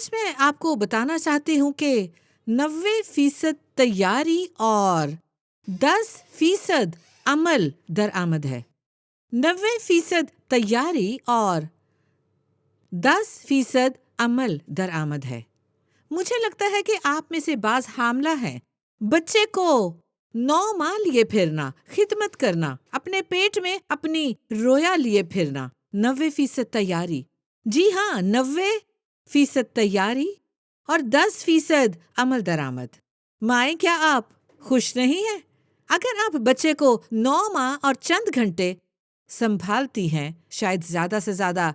آج میں آپ کو بتانا چاہتی ہوں کہ 90% تیاری اور 10% عمل درآمد ہے۔ 90% تیاری اور 10% عمل درآمد ہے۔ مجھے لگتا ہے کہ آپ میں سے بعض حاملہ ہیں۔ بچے کو 9 ماہ لیے پھرنا، خدمت کرنا، اپنے پیٹ میں اپنی رویا لیے پھرنا، 90% تیاری۔ جی ہاں، 90% تیاری اور 10% عمل درآمد۔ مائیں، کیا آپ خوش نہیں ہیں؟ اگر آپ بچے کو 9 ماہ اور چند گھنٹے سنبھالتی ہیں، شاید زیادہ سے زیادہ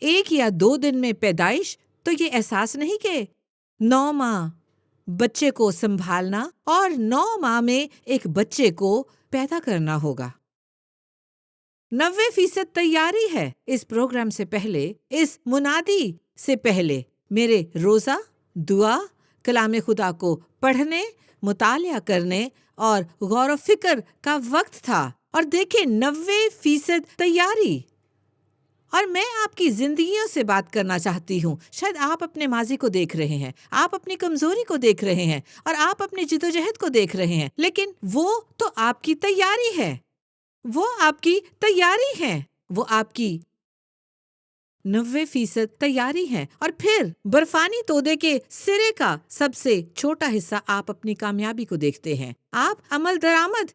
1 یا 2 دن میں پیدائش، تو یہ احساس نہیں کہ 9 ماہ بچے کو سنبھالنا اور 9 ماہ میں ایک بچے کو پیدا کرنا ہوگا۔ 90% تیاری ہے۔ اس پروگرام سے پہلے، اس منادی سے پہلے میرے روزہ، دعا، کلام خدا کو پڑھنے، مطالعہ کرنے اور غور و فکر کا وقت تھا، اور دیکھیں 90% تیاری۔ اور میں آپ کی زندگیوں سے بات کرنا چاہتی ہوں۔ شاید آپ اپنے ماضی کو دیکھ رہے ہیں، آپ اپنی کمزوری کو دیکھ رہے ہیں، اور آپ اپنی جدوجہد کو دیکھ رہے ہیں، لیکن وہ تو آپ کی تیاری ہے۔ وہ آپ کی تیاری ہے۔ وہ آپ کی 90% تیاری ہے۔ اور پھر برفانی تودے کے سرے کا سب سے چھوٹا حصہ آپ اپنی کامیابی کو دیکھتے ہیں۔ آپ عمل درآمد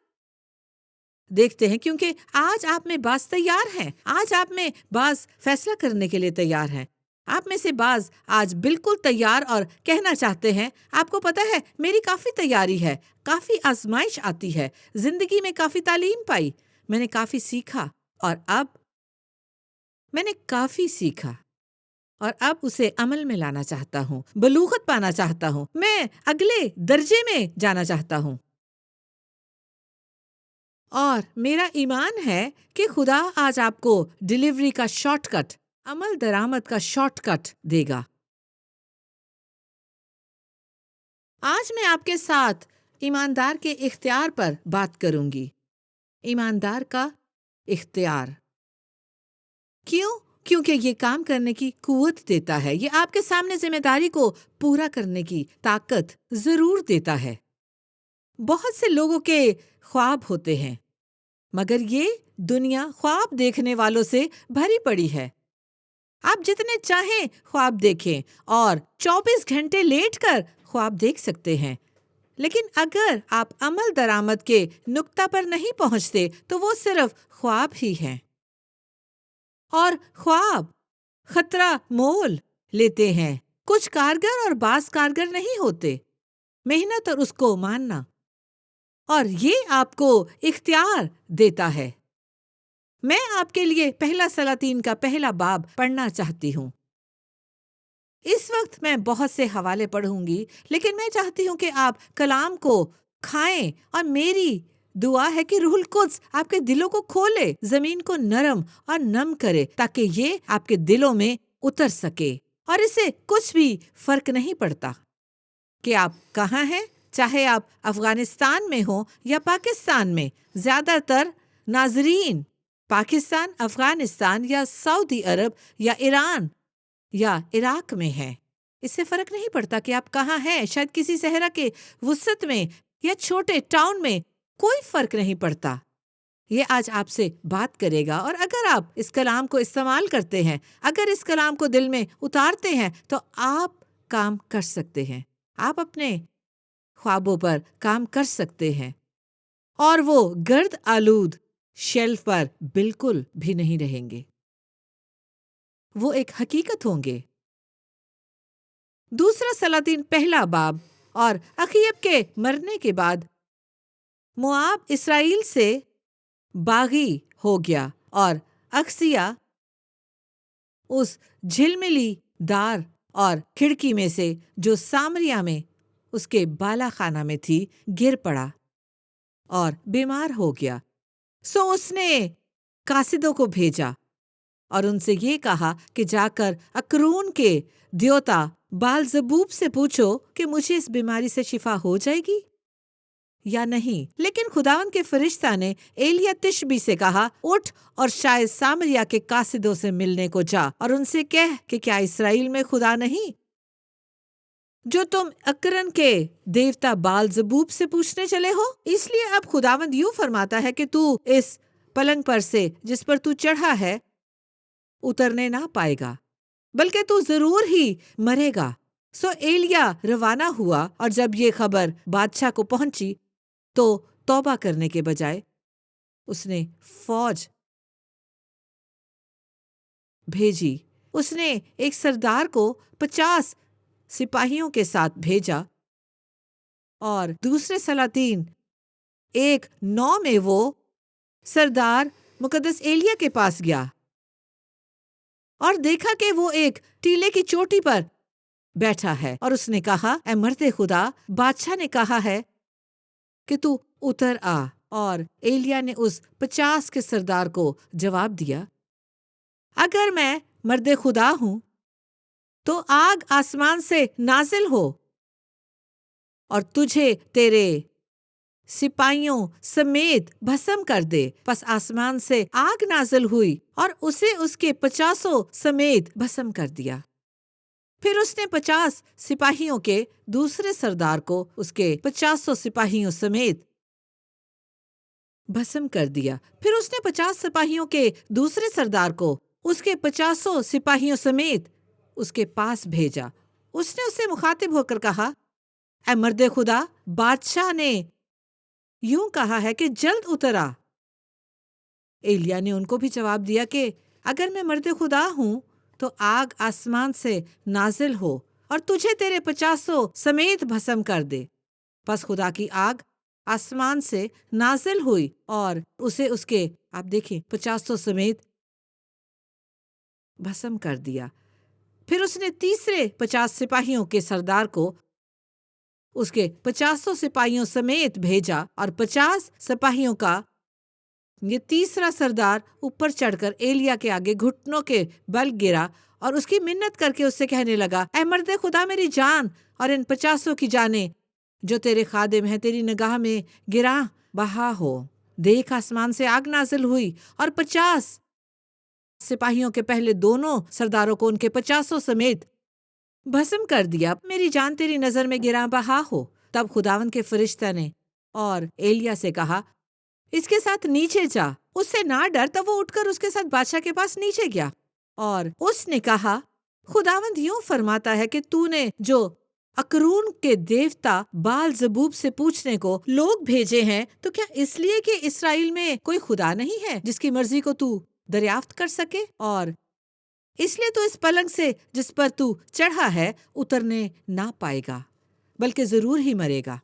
دیکھتے ہیں، کیونکہ آج آپ میں بعض تیار ہیں۔ آج آپ میں بعض فیصلہ کرنے کے لیے تیار ہیں۔ آپ میں سے بعض آج بالکل تیار اور کہنا چاہتے ہیں، آپ کو پتہ ہے میری کافی تیاری ہے، کافی آزمائش آتی ہے، زندگی میں کافی تعلیم پائی، میں نے کافی سیکھا، اور اب میں نے کافی سیکھا اور اب اسے عمل میں لانا چاہتا ہوں، بلوغت پانا چاہتا ہوں، میں اگلے درجے میں جانا چاہتا ہوں۔ اور میرا ایمان ہے کہ خدا آج آپ کو ڈیلیوری کا شارٹ کٹ، عمل درآمد کا شارٹ کٹ دے گا۔ آج میں آپ کے ساتھ ایماندار کے اختیار پر بات کروں گی۔ ایماندار کا اختیار۔ کیوں؟ کیونکہ یہ کام کرنے کی قوت دیتا ہے۔ یہ آپ کے سامنے ذمہ داری کو پورا کرنے کی طاقت ضرور دیتا ہے۔ بہت سے لوگوں کے خواب ہوتے ہیں، مگر یہ دنیا خواب دیکھنے والوں سے بھری پڑی ہے۔ آپ جتنے چاہیں خواب دیکھیں اور 24 گھنٹے لیٹ کر خواب دیکھ سکتے ہیں، لیکن اگر آپ عمل درآمد کے نقطہ پر نہیں پہنچتے تو وہ صرف خواب ہی ہیں۔ اور خواب خطرہ مول لیتے ہیں، کچھ کارگر اور بعض کارگر نہیں ہوتے۔ محنت اور اس کو ماننا، اور یہ آپ کو اختیار دیتا ہے۔ میں آپ کے لیے پہلا سلاطین کا پہلا باب پڑھنا چاہتی ہوں۔ اس وقت میں بہت سے حوالے پڑھوں گی، لیکن میں چاہتی ہوں کہ آپ کلام کو کھائیں، اور میری دعا ہے کہ روح القدس آپ کے دلوں کو کھولے، زمین کو نرم اور نم کرے، تاکہ یہ آپ کے دلوں میں اتر سکے۔ اور اسے کچھ بھی فرق نہیں پڑتا کہ آپ کہاں ہیں، چاہے آپ افغانستان میں ہوں یا پاکستان میں۔ زیادہ تر ناظرین پاکستان، افغانستان یا سعودی عرب یا ایران یا عراق میں ہیں۔ اس سے فرق نہیں پڑتا کہ آپ کہاں ہیں، شاید کسی صحرا کے وسط میں یا چھوٹے ٹاؤن میں، کوئی فرق نہیں پڑتا۔ یہ آج آپ سے بات کرے گا، اور اگر آپ اس کلام کو استعمال کرتے ہیں، اگر اس کلام کو دل میں اتارتے ہیں، تو آپ کام کر سکتے ہیں۔ آپ اپنے خوابوں پر کام کر سکتے ہیں، اور وہ گرد آلود شیلف پر بالکل بھی نہیں رہیں گے، وہ ایک حقیقت ہوں گے۔ دوسرا سلاطین پہلا باب۔ اور اخیب کے مرنے کے بعد موآب اسرائیل سے باغی ہو گیا، اور اکسیا اس جھلملی دار اور کھڑکی میں سے جو سامریا میں اس کے بالا خانہ میں تھی گر پڑا اور بیمار ہو گیا۔ سو اس نے قاصدوں کو بھیجا اور ان سے یہ کہا کہ جا کر اکرون کے دیوتا بال زبوب سے پوچھو کہ مجھے اس بیماری سے شفا ہو جائے گی یا نہیں۔ لیکن خداوند کے فرشتہ نے ایلیا تشبی سے کہا، اٹھ اور شاید سامریا کے قاصدوں سے ملنے کو جا، اور ان سے کہہ کہ کیا اسرائیل میں خدا نہیں؟ جو تم اکرن کے دیوتا بال زبوب سے پوچھنے چلے ہو؟ اس لیے اب خداوند یوں فرماتا ہے کہ تو اس پلنگ پر سے جس پر تو چڑھا ہے اترنے نہ پائے گا، بلکہ تو ضرور ہی مرے گا۔ سو ایلیا روانہ ہوا، اور جب یہ خبر بادشاہ کو پہنچی تو توبہ کرنے کے بجائے اس نے فوج بھیجی۔ اس نے ایک سردار کو 50 سپاہیوں کے ساتھ بھیجا، اور دوسرے سلاطین 1:9 میں وہ سردار مقدس ایلیا کے پاس گیا اور دیکھا کہ وہ ایک ٹیلے کی چوٹی پر بیٹھا ہے، اور اس نے کہا، اے مرد خدا، بادشاہ نے کہا ہے کہ تو اتر آ۔ اور ایلیا نے اس 50 کے سردار کو جواب دیا، اگر میں مرد خدا ہوں تو آگ آسمان سے نازل ہو اور تجھے تیرے سپاہیوں سمیت بھسم کر دے۔ پس آسمان سے آگ نازل ہوئی اور اسے اس کے 50 سمیت بھسم کر دیا۔ پھر اس نے 50 سپاہیوں کے دوسرے سردار کو اس کے 50 سپاہیوں سمیت بھسم کر دیا۔ پھر اس نے 50 سپاہیوں کے دوسرے سردار کو اس کے 50 سپاہیوں سمیت اس کے پاس بھیجا۔ اس نے اس سے مخاطب ہو کر کہا، اے مرد خدا، بادشاہ نے یوں کہا ہے کہ جلد اتر آ۔ ایلیا نے ان کو بھی جواب دیا کہ اگر میں مرد خدا ہوں تو آگ آسمان سے نازل ہو اور تجھے تیرے 50 سمیت بھسم کر دے۔ پس خدا کی آگ آسمان سے نازل ہوئی اور اسے اس کے، آپ دیکھیں، 50 سمیت بھسم کر دیا۔ پھر اس نے تیسرے 50 سپاہیوں کے سردار کو اس کے 50 سپاہیوں سمیت بھیجا، اور 50 سپاہیوں کا یہ تیسرا سردار اوپر چڑھ کر ایلیا کے آگے گھٹنوں کے بل گرا اور اس کی منت کر کے اس سے کہنے لگا، اے مرد خدا، میری جان اور ان 50 کی جانیں جو تیرے خادم ہیں تیری نگاہ میں گراں بہا ہو۔ دیکھ، آسمان سے آگ نازل ہوئی اور 50 سپاہیوں کے پہلے دونوں سرداروں کو ان کے 50 سمیت بھسم کر دیا۔ میری جان تیری نظر میں گراں بہا ہو۔ تب خداوند کے فرشتہ نے اور ایلیا سے کہا، اس کے ساتھ نیچے جا، اس سے نہ ڈر۔ تب وہ اٹھ کر اس کے ساتھ بادشاہ کے پاس نیچے گیا، اور اس نے کہا، خداوند یوں فرماتا ہے کہ تو نے جو اکرون کے دیوتا بال زبوب سے پوچھنے کو لوگ بھیجے ہیں، تو کیا اس لیے کہ اسرائیل میں کوئی خدا نہیں ہے جس کی مرضی کو تو دریافت کر سکے؟ اور اس لیے تو اس پلنگ سے جس پر تو چڑھا ہے اترنے نہ پائے گا، بلکہ ضرور ہی مرے گا۔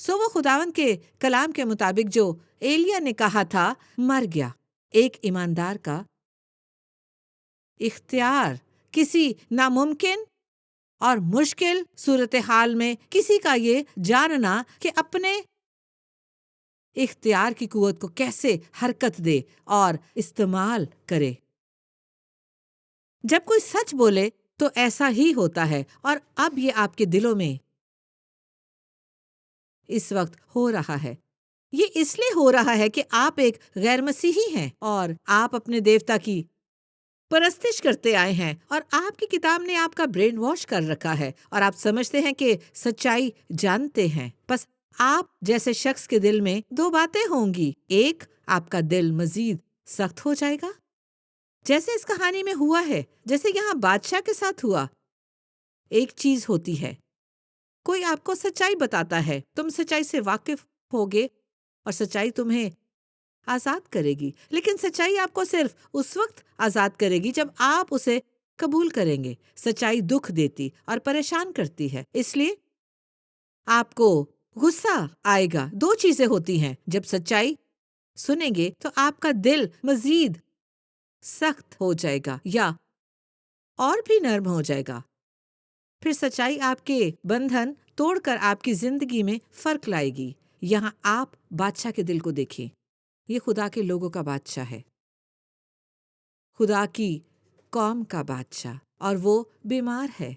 سو وہ خداوند کے کلام کے مطابق جو ایلیا نے کہا تھا مر گیا۔ ایک ایماندار کا اختیار کسی ناممکن اور مشکل صورتحال میں کسی کا یہ جاننا کہ اپنے اختیار کی قوت کو کیسے حرکت دے اور استعمال کرے۔ جب کوئی سچ بولے تو ایسا ہی ہوتا ہے، اور اب یہ آپ کے دلوں میں اس وقت ہو رہا ہے۔ یہ اس لیے ہو رہا ہے کہ آپ ایک غیر مسیحی ہیں اور آپ اپنے دیوتا کی پرستش کرتے آئے ہیں، اور آپ کی کتاب نے آپ کا برین واش کر رکھا ہے، اور آپ سمجھتے ہیں کہ سچائی جانتے ہیں۔ بس آپ جیسے شخص کے دل میں دو باتیں ہوں گی، ایک، آپ کا دل مزید سخت ہو جائے گا، جیسے اس کہانی میں ہوا ہے، جیسے یہاں بادشاہ کے ساتھ ہوا۔ ایک چیز ہوتی ہے، کوئی آپ کو سچائی بتاتا ہے، تم سچائی سے واقف ہوگے اور سچائی تمہیں آزاد کرے گی، لیکن سچائی آپ کو صرف اس وقت آزاد کرے گی جب آپ اسے قبول کریں گے۔ سچائی دکھ دیتی اور پریشان کرتی ہے، اس لیے آپ کو غصہ آئے گا۔ دو چیزیں ہوتی ہیں، جب سچائی سنیں گے تو آپ کا دل مزید سخت ہو جائے گا یا اور بھی نرم ہو جائے گا۔ پھر سچائی آپ کے بندھن توڑ کر آپ کی زندگی میں فرق لائے گی۔ یہاں آپ بادشاہ کے دل کو دیکھیں، یہ خدا کے لوگوں کا بادشاہ ہے، خدا کی قوم کا بادشاہ، اور وہ بیمار ہے،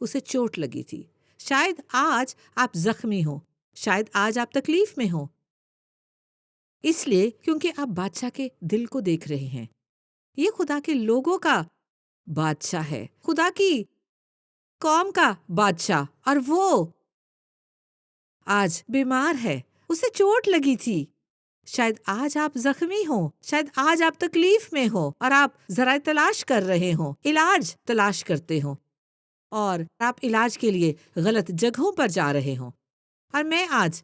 اسے چوٹ لگی تھی۔ شاید آج آپ زخمی ہوں، شاید آج آپ تکلیف میں ہوں، اس لیے کیونکہ آپ بادشاہ کے دل کو دیکھ رہے ہیں۔ یہ خدا کے لوگوں کا بادشاہ ہے، خدا کی قوم کا بادشاہ، اور وہ آج بیمار ہے، اسے چوٹ لگی تھی۔ شاید آج آپ زخمی ہوں، شاید آج آپ تکلیف میں ہو اور آپ ذرائع تلاش کر رہے ہوں، علاج تلاش کرتے ہوں، اور آپ علاج کے لیے غلط جگہوں پر جا رہے ہوں۔ اور میں آج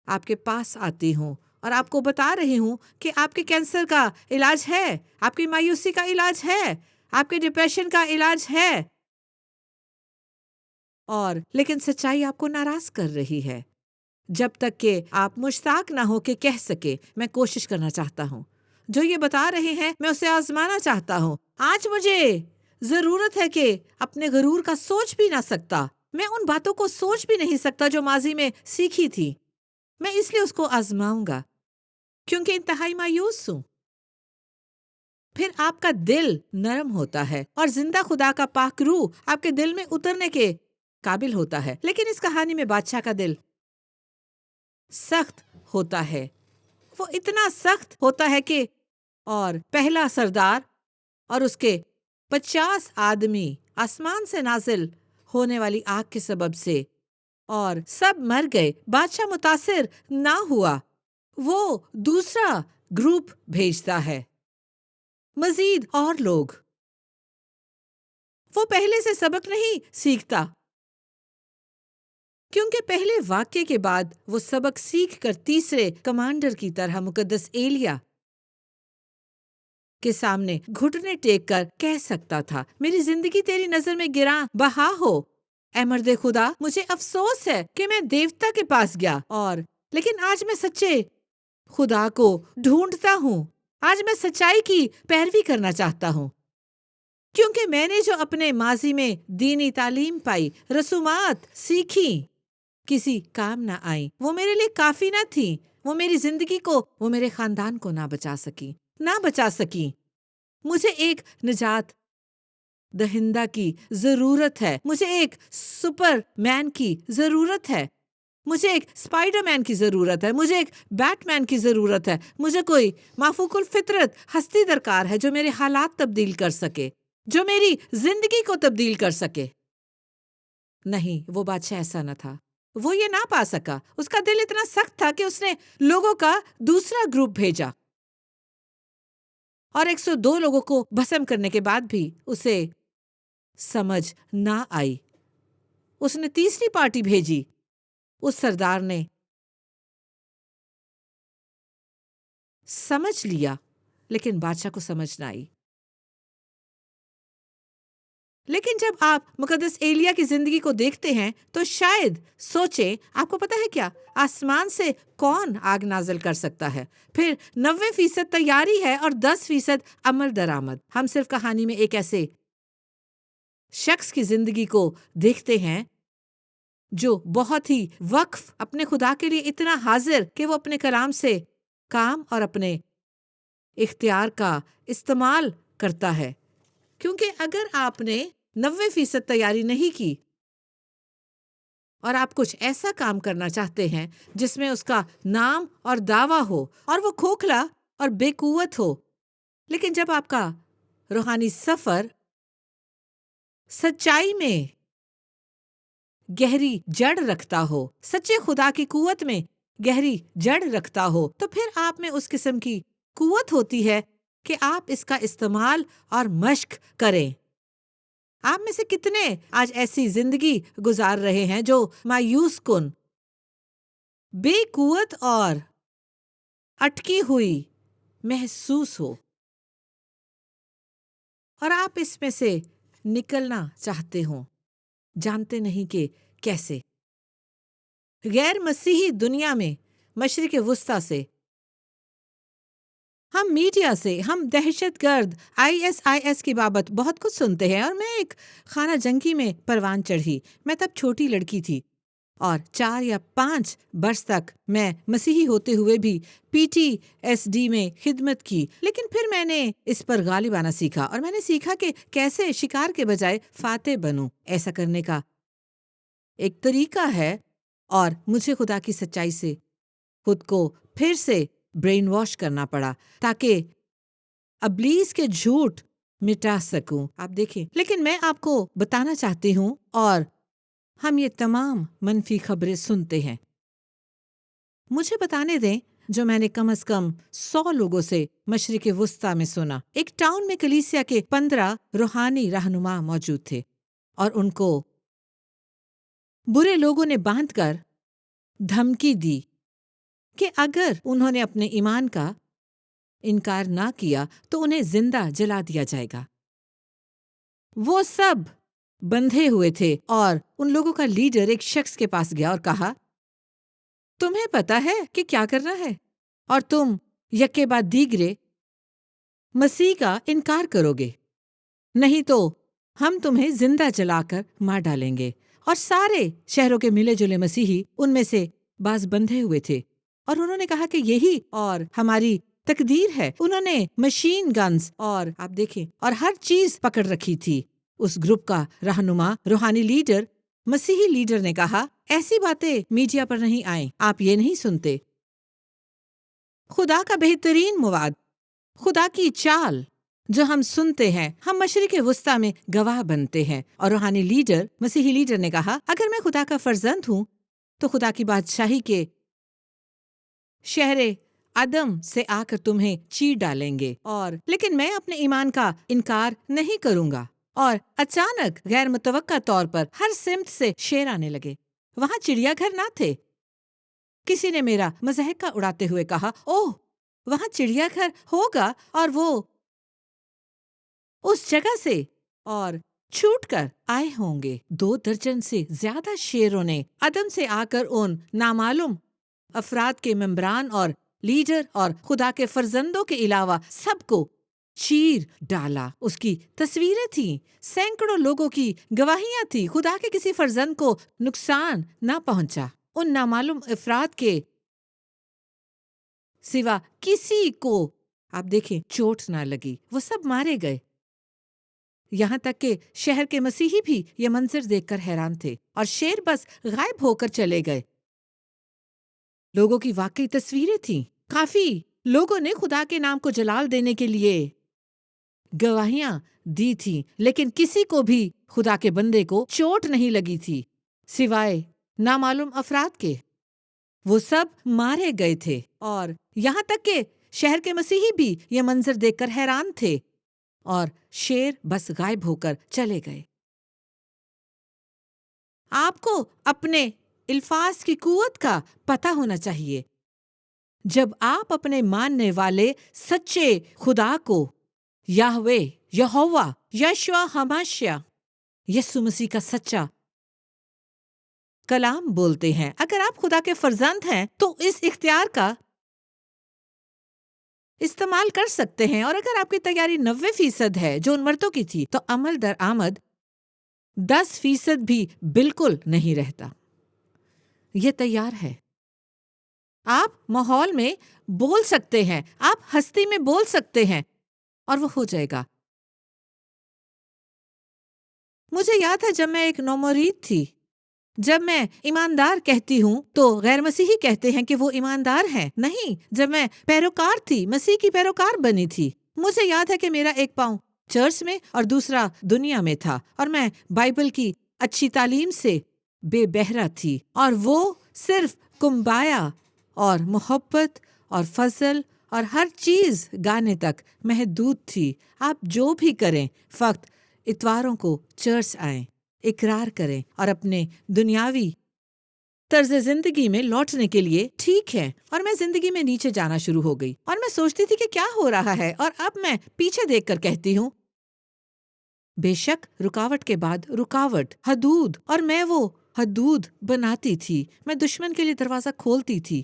آپ کے پاس آتی ہوں اور آپ کو بتا رہی ہوں کہ آپ کے کینسر کا علاج ہے، آپ کی مایوسی کا علاج ہے، آپ کے ڈپریشن کا علاج ہے، اور لیکن سچائی آپ کو ناراض کر رہی ہے۔ جب تک کہ آپ مشتاق نہ ہو کہ کہہ سکے میں کوشش کرنا چاہتا ہوں، جو یہ بتا رہے ہیں میں اسے آزمانا چاہتا ہوں۔ آج مجھے ضرورت ہے کہ اپنے غرور کا سوچ بھی نہ سکتا، میں ان باتوں کو سوچ بھی نہیں سکتا جو ماضی میں سیکھی تھی، میں اس لیے اس کو آزماؤں گا کیونکہ انتہائی مایوس ہوں۔ پھر آپ کا دل نرم ہوتا ہے اور زندہ خدا کا پاک روح آپ کے دل میں اترنے کے قابل ہوتا ہے۔ لیکن اس کہانی میں بادشاہ کا دل سخت ہوتا ہے، وہ اتنا سخت ہوتا ہے کہ اور پہلا سردار اور اس کے 50 آدمی آسمان سے نازل ہونے والی آگ کے سبب سے اور سب مر گئے۔ بادشاہ متاثر نہ ہوا، وہ دوسرا گروپ بھیجتا ہے، مزید اور لوگ۔ وہ پہلے سے سبق نہیں سیکھتا، کیونکہ پہلے واقعے کے بعد وہ سبق سیکھ کر تیسرے کمانڈر کی طرح مقدس ایلیا کے سامنے گھٹنے ٹیک کر کہہ سکتا تھا، میری زندگی تیری نظر میں گراں بہا ہو، اے مرد خدا، مجھے افسوس ہے کہ میں دیوتا کے پاس گیا، لیکن آج میں سچے خدا کو ڈھونڈتا ہوں، آج میں سچائی کی پیروی کرنا چاہتا ہوں، کیونکہ میں نے جو اپنے ماضی میں دینی تعلیم پائی، رسومات سیکھی، کسی کام نہ آئی، وہ میرے لیے کافی نہ تھی، وہ میری زندگی کو، وہ میرے خاندان کو نہ بچا سکی۔ مجھے ایک نجات دہندہ کی ضرورت ہے، مجھے ایک سپر مین کی ضرورت ہے، مجھے ایک اسپائڈر مین کی ضرورت ہے، مجھے ایک بیٹ مین کی ضرورت ہے، مجھے کوئی مافوق الفطرت ہستی درکار ہے جو میرے حالات تبدیل کر سکے، جو میری زندگی کو تبدیل کر سکے۔ نہیں، وہ بادشاہ ایسا نہ تھا، وہ یہ نہ پا سکا، اس کا دل اتنا سخت تھا کہ اس نے لوگوں کا دوسرا گروپ بھیجا، اور 102 لوگوں کو بھسم کرنے کے بعد بھی اسے سمجھ نہ آئی۔ اس نے تیسری پارٹی بھیجی، اس سردار نے سمجھ لیا، لیکن بادشاہ کو سمجھ نہ آئی۔ لیکن جب آپ مقدس ایلیا کی زندگی کو دیکھتے ہیں تو شاید سوچیں، آپ کو پتا ہے کیا، آسمان سے کون آگ نازل کر سکتا ہے؟ پھر 90% تیاری ہے اور 10% عمل درآمد۔ ہم صرف کہانی میں ایک ایسے شخص کی زندگی کو دیکھتے ہیں جو بہت ہی وقف، اپنے خدا کے لیے اتنا حاضر کہ وہ اپنے کلام سے کام اور اپنے اختیار کا استعمال کرتا ہے، کیونکہ اگر آپ نے 90% تیاری نہیں کی اور آپ کچھ ایسا کام کرنا چاہتے ہیں جس میں اس کا نام اور دعویٰ ہو اور وہ کھوکھلا اور بے قوت ہو، لیکن جب آپ کا روحانی سفر سچائی میں گہری جڑ رکھتا ہو، سچے خدا کی قوت میں گہری جڑ رکھتا ہو، تو پھر آپ میں اس قسم کی قوت ہوتی ہے کہ آپ اس کا استعمال اور مشق کریں۔ آپ میں سے کتنے آج ایسی زندگی گزار رہے ہیں جو مایوس کن، بے قوت اور اٹکی ہوئی محسوس ہو، اور آپ اس میں سے نکلنا چاہتے ہوں، جانتے نہیں کہ کیسے؟ غیر مسیحی دنیا میں، مشرق وسطی سے، ہم میڈیا سے، ہم دہشت گرد ISIS کی بابت بہت کچھ سنتے ہیں، اور میں ایک خانہ جنگی میں پروان چڑھی۔ میں تب چھوٹی لڑکی تھی اور 4 یا 5 برس تک میں مسیحی ہوتے ہوئے بھی PTSD میں خدمت کی، لیکن پھر میں نے اس پر غالب آنا سیکھا، اور میں نے سیکھا کہ کیسے شکار کے بجائے فاتح بنوں۔ ایسا کرنے کا ایک طریقہ ہے، اور مجھے خدا کی سچائی سے خود کو پھر سے برین واش کرنا پڑا تاکہ ابلیس کے جھوٹ مٹا سکوں۔ آپ دیکھیں، لیکن میں آپ کو بتانا چاہتی ہوں، اور ہم یہ تمام منفی خبریں سنتے ہیں۔ مجھے بتانے دیں جو میں نے کم از کم 100 لوگوں سے مشرق وسطیٰ میں سنا۔ ایک ٹاؤن میں کلیسیا کے 15 روحانی رہنما موجود تھے، اور ان کو برے لوگوں نے باندھ کر دھمکی دی کہ اگر انہوں نے اپنے ایمان کا انکار نہ کیا تو انہیں زندہ جلا دیا جائے گا۔ وہ سب بندھے ہوئے تھے، اور ان لوگوں کا لیڈر ایک شخص کے پاس گیا اور کہا، تمہیں پتا ہے کہ کیا کرنا ہے، اور تم یکے بعد دیگرے مسیح کا انکار کرو گے، نہیں تو ہم تمہیں زندہ جلا کر مار ڈالیں گے۔ اور سارے شہروں کے ملے جلے مسیحی، ان میں سے بعض بندھے ہوئے تھے، اور انہوں نے کہا کہ یہی اور ہماری تقدیر ہے۔ انہوں نے مشین گنز اور آپ دیکھیں اور ہر چیز پکڑ رکھی تھی۔ اس گروپ کا رہنما، روحانی لیڈر، مسیحی لیڈر نے کہا، ایسی باتیں میڈیا پر نہیں آئیں، آپ یہ نہیں سنتے۔ خدا کا بہترین مواد، خدا کی چال جو ہم سنتے ہیں، ہم مشرق وسطیٰ میں گواہ بنتے ہیں۔ اور روحانی لیڈر، مسیحی لیڈر نے کہا، اگر میں خدا کا فرزند ہوں تو خدا کی بادشاہی کے شہر عدم سے آ کر تمہیں چیر ڈالیں گے، اور لیکن میں اپنے ایمان کا انکار نہیں کروں گا۔ اور اچانک غیر متوقع طور پر ہر سمت سے شیر آنے لگے۔ وہاں چڑیا گھر نہ تھے۔ کسی نے میرا مضحکہ اڑاتے ہوئے کہا، اوہ، وہاں چڑیا گھر ہوگا، اور وہ اس جگہ سے اور چھوٹ کر آئے ہوں گے۔ 2 درجن سے زیادہ شیروں نے عدم سے آ کر ان نامعلوم افراد کے ممبران اور لیڈر اور خدا کے فرزندوں کے علاوہ سب کو چیر ڈالا۔ اس کی تصویریں تھیں، سینکڑوں لوگوں کی گواہیاں تھیں۔ خدا کے کسی فرزند کو نقصان نہ پہنچا۔ ان نامعلوم افراد کے سوا کسی کو آپ دیکھیں چوٹ نہ لگی، وہ سب مارے گئے۔ یہاں تک کہ شہر کے مسیحی بھی یہ منظر دیکھ کر حیران تھے، اور شیر بس غائب ہو کر چلے گئے۔ لوگوں کی واقعی تصویریں تھیں۔ کافی لوگوں نے خدا کے نام کو جلال دینے کے لیے گواہیاں دی تھیں، لیکن کسی کو بھی خدا کے بندے کو چوٹ نہیں لگی تھی سوائے نامعلوم افراد کے۔ وہ سب مارے گئے تھے، اور یہاں تک کہ شہر کے مسیحی بھی یہ منظر دیکھ کر حیران تھے، اور شیر بس غائب ہو کر چلے گئے۔ آپ کو اپنے الفاظ کی قوت کا پتہ ہونا چاہیے۔ جب آپ اپنے ماننے والے سچے خدا کو، یہوہ، یہوہ، یشوع ہماشیہ، یسوع مسیح کا سچا کلام بولتے ہیں، اگر آپ خدا کے فرزند ہیں تو اس اختیار کا استعمال کر سکتے ہیں۔ اور اگر آپ کی تیاری 90% ہے جو ان مردوں کی تھی، تو عمل در آمد 10% بھی بالکل نہیں رہتا۔ یہ تیار ہے۔ آپ ماحول میں بول سکتے ہیں، آپ ہستی میں بول سکتے ہیں، اور وہ ہو جائے گا۔ مجھے یاد ہے جب میں ایک نومرید تھی، جب میں ایماندار کہتی ہوں تو غیر مسیحی کہتے ہیں کہ وہ ایماندار ہیں۔ نہیں، جب میں پیروکار تھی، مسیح کی پیروکار بنی تھی، مجھے یاد ہے کہ میرا ایک پاؤں چرچ میں اور دوسرا دنیا میں تھا، اور میں بائبل کی اچھی تعلیم سے بے بہرہ تھی، اور وہ صرف کمبایا اور محبت اور فضل اور ہر چیز گانے تک محدود تھی۔ آپ جو بھی کریں، فقط اتواروں کو چرچ آئیں، اقرار کریں، اور اپنے دنیاوی طرز زندگی میں لوٹنے کے لیے ٹھیک ہے۔ اور میں زندگی میں نیچے جانا شروع ہو گئی، اور میں سوچتی تھی کہ کیا ہو رہا ہے، اور اب میں پیچھے دیکھ کر کہتی ہوں، بے شک رکاوٹ کے بعد رکاوٹ، حدود، اور میں وہ حدود بناتی تھی۔ میں دشمن کے لیے دروازہ کھولتی تھی،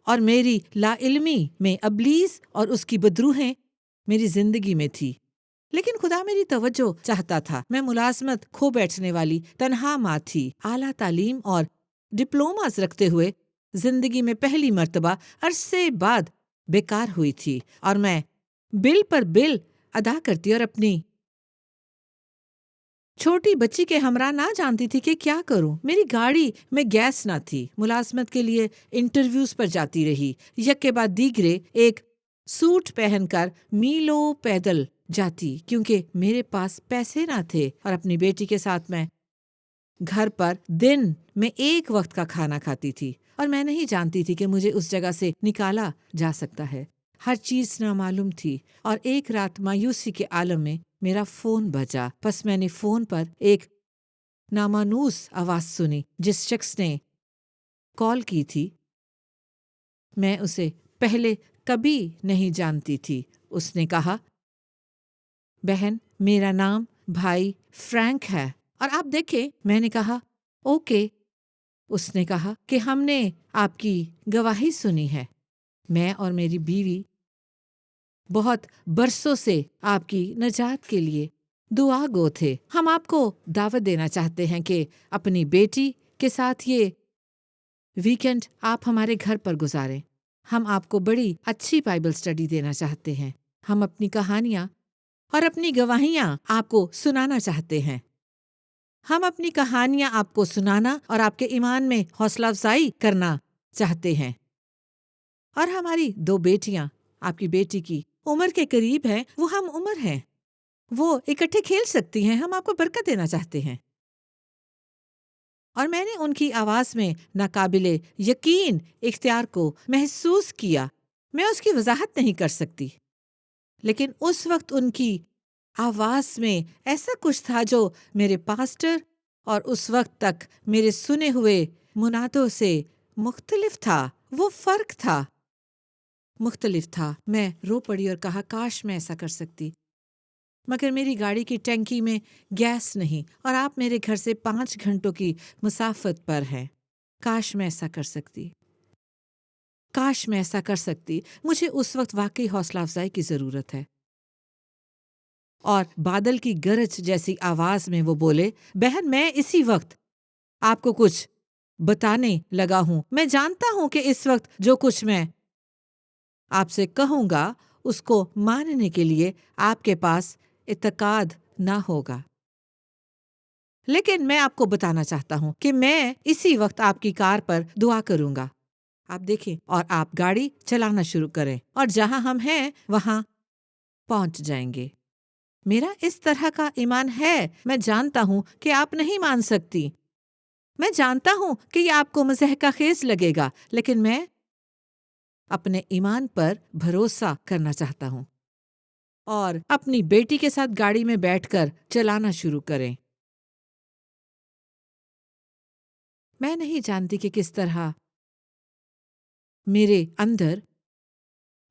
اور میری لا علمی میں ابلیس اور اس کی بدروہیں میری زندگی میں تھی۔ لیکن خدا میری توجہ چاہتا تھا۔ میں ملازمت کھو بیٹھنے والی تنہا ماں تھی، اعلیٰ تعلیم اور ڈپلوماز رکھتے ہوئے زندگی میں پہلی مرتبہ عرصے بعد بیکار ہوئی تھی، اور میں بل پر بل ادا کرتی اور اپنی چھوٹی بچی کے ہمراہ نہ جانتی تھی کہ کیا کروں۔ میری گاڑی میں گیس نہ تھی۔ ملازمت کے لیے انٹرویوز پر جاتی رہی، یک کے بعد دیگرے ایک سوٹ پہن کر میلوں پیدل جاتی کیونکہ میرے پاس پیسے نہ تھے، اور اپنی بیٹی کے ساتھ میں گھر پر دن میں ایک وقت کا کھانا کھاتی تھی، اور میں نہیں جانتی تھی کہ مجھے اس جگہ سے نکالا جا سکتا ہے۔ ہر چیز نامعلوم تھی، اور ایک رات مایوسی کے عالم میں میرا فون بجا۔ پس میں نے فون پر ایک نامانوس آواز سنی جس شخص نے کال کی تھی۔ میں اسے پہلے کبھی نہیں جانتی تھی۔ اس نے کہا، بہن، میرا نام بھائی فرینک ہے، اور آپ دیکھیں۔ میں نے کہا، اوکے۔ اس نے کہا کہ ہم نے آپ کی گواہی سنی ہے۔ میں اور میری بیوی بہت برسوں سے آپ کی نجات کے لیے دعا گو تھے۔ ہم آپ کو دعوت دینا چاہتے ہیں کہ اپنی بیٹی کے ساتھ یہ ویکنڈ آپ ہمارے گھر پر گزاریں۔ ہم آپ کو بڑی اچھی بائبل سٹڈی دینا چاہتے ہیں۔ ہم اپنی کہانیاں اور اپنی گواہیاں آپ کو سنانا چاہتے ہیں۔ ہم اپنی کہانیاں آپ کو سنانا اور آپ کے ایمان میں حوصلہ افزائی کرنا چاہتے ہیں۔ اور ہماری 2 بیٹیاں آپ کی بیٹی کی عمر کے قریب ہیں، وہ ہم عمر ہیں، وہ اکٹھے کھیل سکتی ہیں۔ ہم آپ کو برکت دینا چاہتے ہیں۔ اور میں نے ان کی آواز میں ناقابل یقین اختیار کو محسوس کیا۔ میں اس کی وضاحت نہیں کر سکتی، لیکن اس وقت ان کی آواز میں ایسا کچھ تھا جو میرے پاسٹر اور اس وقت تک میرے سنے ہوئے منادوں سے مختلف تھا۔ وہ فرق تھا، مختلف تھا۔ میں رو پڑی اور کہا، کاش میں ایسا کر سکتی، مگر میری گاڑی کی ٹینکی میں گیس نہیں، اور آپ میرے گھر سے 5 گھنٹوں کی مسافت پر ہیں۔ کاش میں ایسا کر سکتی، کاش میں ایسا کر سکتی۔ مجھے اس وقت واقعی حوصلہ افزائی کی ضرورت ہے۔ اور بادل کی گرج جیسی آواز میں وہ بولے، بہن، میں اسی وقت آپ کو کچھ بتانے لگا ہوں۔ میں جانتا ہوں کہ اس وقت جو کچھ میں آپ سے کہوں گا اس کو ماننے کے لیے آپ کے پاس اعتقاد نہ ہوگا، لیکن میں آپ کو بتانا چاہتا ہوں کہ میں اسی وقت آپ کی کار پر دعا کروں گا۔ آپ دیکھیں، اور آپ گاڑی چلانا شروع کریں، اور جہاں ہم ہیں وہاں پہنچ جائیں گے۔ میرا اس طرح کا ایمان ہے۔ میں جانتا ہوں کہ آپ نہیں مان سکتی، میں جانتا ہوں کہ یہ آپ کو مضحکہ خیز لگے گا، لیکن میں اپنے ایمان پر بھروسہ کرنا چاہتا ہوں۔ اور اپنی بیٹی کے ساتھ گاڑی میں بیٹھ کر چلانا شروع کریں۔ میں نہیں جانتی کہ کس طرح میرے اندر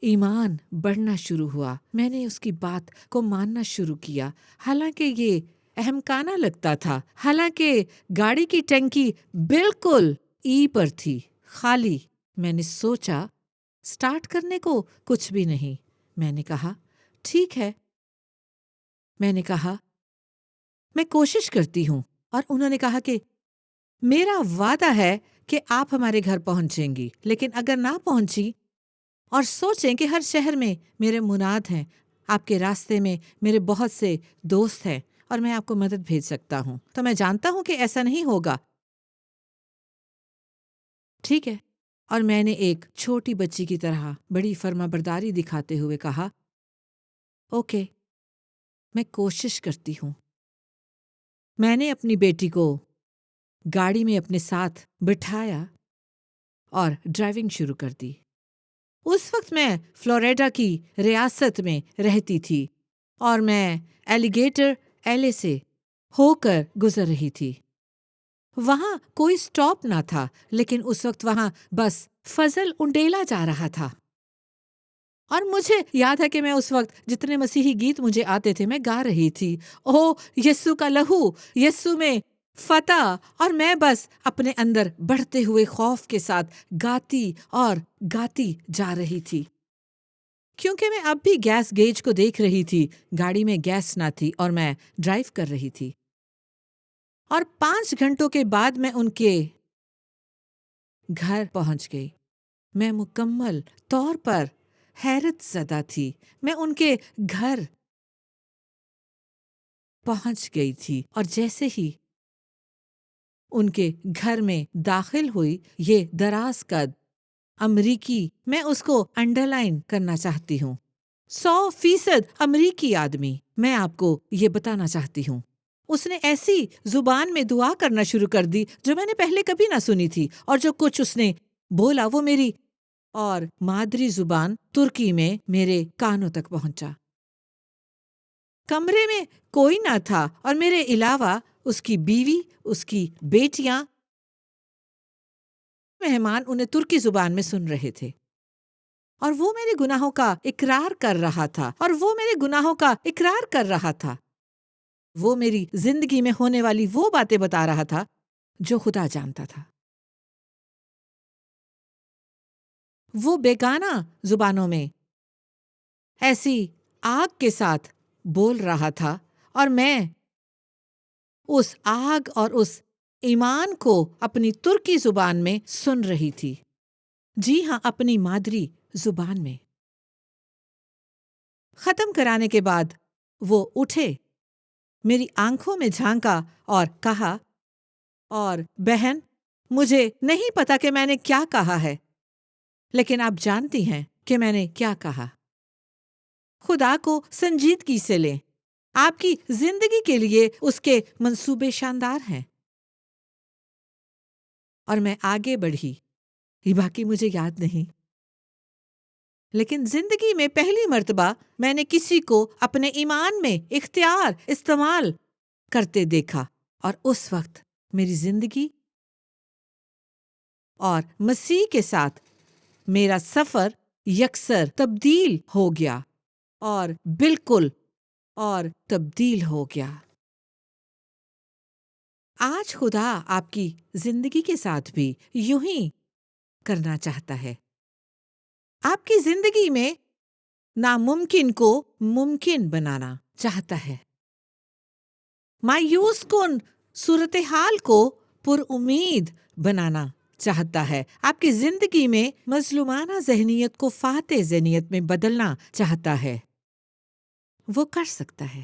ایمان بڑھنا شروع ہوا۔ میں نے اس کی بات کو ماننا شروع کیا، حالانکہ یہ احمقانہ لگتا تھا، حالانکہ گاڑی کی ٹینکی بالکل ای پر تھی، خالی۔ میں نے سوچا، سٹارٹ کرنے کو کچھ بھی نہیں۔ میں نے کہا، ٹھیک ہے۔ میں نے کہا، میں کوشش کرتی ہوں۔ اور انہوں نے کہا کہ میرا وعدہ ہے کہ آپ ہمارے گھر پہنچیں گی، لیکن اگر نہ پہنچی، اور سوچیں کہ ہر شہر میں میرے مناد ہیں، آپ کے راستے میں میرے بہت سے دوست ہیں، اور میں آپ کو مدد بھیج سکتا ہوں، تو میں جانتا ہوں کہ ایسا نہیں ہوگا۔ ٹھیک ہے۔ اور میں نے ایک چھوٹی بچی کی طرح بڑی فرما برداری دکھاتے ہوئے کہا، اوکے، میں کوشش کرتی ہوں۔ میں نے اپنی بیٹی کو گاڑی میں اپنے ساتھ بٹھایا اور ڈرائیونگ شروع کر دی۔ اس وقت میں فلوریڈا کی ریاست میں رہتی تھی، اور میں ایلیگیٹر ایلے سے ہو کر گزر رہی تھی۔ وہاں کوئی سٹاپ نہ تھا، لیکن اس وقت وہاں بس فضل انڈیلا جا رہا تھا۔ اور مجھے یاد ہے کہ میں اس وقت جتنے مسیحی گیت مجھے آتے تھے میں گا رہی تھی، او یسو کا لہو، یسو میں فتح، اور میں بس اپنے اندر بڑھتے ہوئے خوف کے ساتھ گاتی اور گاتی جا رہی تھی، کیونکہ میں اب بھی گیس گیج کو دیکھ رہی تھی۔ گاڑی میں گیس نہ تھی اور میں ڈرائیو کر رہی تھی، اور 5 گھنٹوں کے بعد میں ان کے گھر پہنچ گئی۔ میں مکمل طور پر حیرت زدہ تھی۔ میں ان کے گھر پہنچ گئی تھی، اور جیسے ہی ان کے گھر میں داخل ہوئی، یہ دراز قد امریکی، میں اس کو انڈر لائن کرنا چاہتی ہوں، 100% امریکی آدمی، میں آپ کو یہ بتانا چاہتی ہوں، اس نے ایسی زبان میں دعا کرنا شروع کر دی جو میں نے پہلے کبھی نہ سنی تھی، اور جو کچھ اس نے بولا وہ میری اور مادری زبان ترکی میں میرے کانوں تک پہنچا۔ کمرے میں کوئی نہ تھا اور میرے علاوہ اس کی بیوی، اس کی بیٹیاں، مہمان انہیں ترکی زبان میں سن رہے تھے، اور وہ میرے گناہوں کا اقرار کر رہا تھا، وہ میری زندگی میں ہونے والی وہ باتیں بتا رہا تھا جو خدا جانتا تھا۔ وہ بیگانہ زبانوں میں ایسی آگ کے ساتھ بول رہا تھا، اور میں اس آگ اور اس ایمان کو اپنی ترکی زبان میں سن رہی تھی، جی ہاں، اپنی مادری زبان میں۔ ختم کرانے کے بعد وہ اٹھے، میری آنکھوں میں جھانکا اور کہا، اور بہن، مجھے نہیں پتا کہ میں نے کیا کہا ہے، لیکن آپ جانتی ہیں کہ میں نے کیا کہا۔ خدا کو سنجیدگی سے لیں، آپ کی زندگی کے لیے اس کے منصوبے شاندار ہیں۔ اور میں آگے بڑھی، یہ باقی مجھے یاد نہیں، لیکن زندگی میں پہلی مرتبہ میں نے کسی کو اپنے ایمان میں اختیار استعمال کرتے دیکھا، اور اس وقت میری زندگی اور مسیح کے ساتھ میرا سفر یکسر تبدیل ہو گیا، اور بالکل اور تبدیل ہو گیا۔ آج خدا آپ کی زندگی کے ساتھ بھی یوں ہی کرنا چاہتا ہے۔ آپ کی زندگی میں ناممکن کو ممکن بنانا چاہتا ہے، مایوس کن صورتحال کو پر امید بنانا چاہتا ہے، آپ کی زندگی میں مظلومانہ ذہنیت کو فاتح ذہنیت میں بدلنا چاہتا ہے۔ وہ کر سکتا ہے۔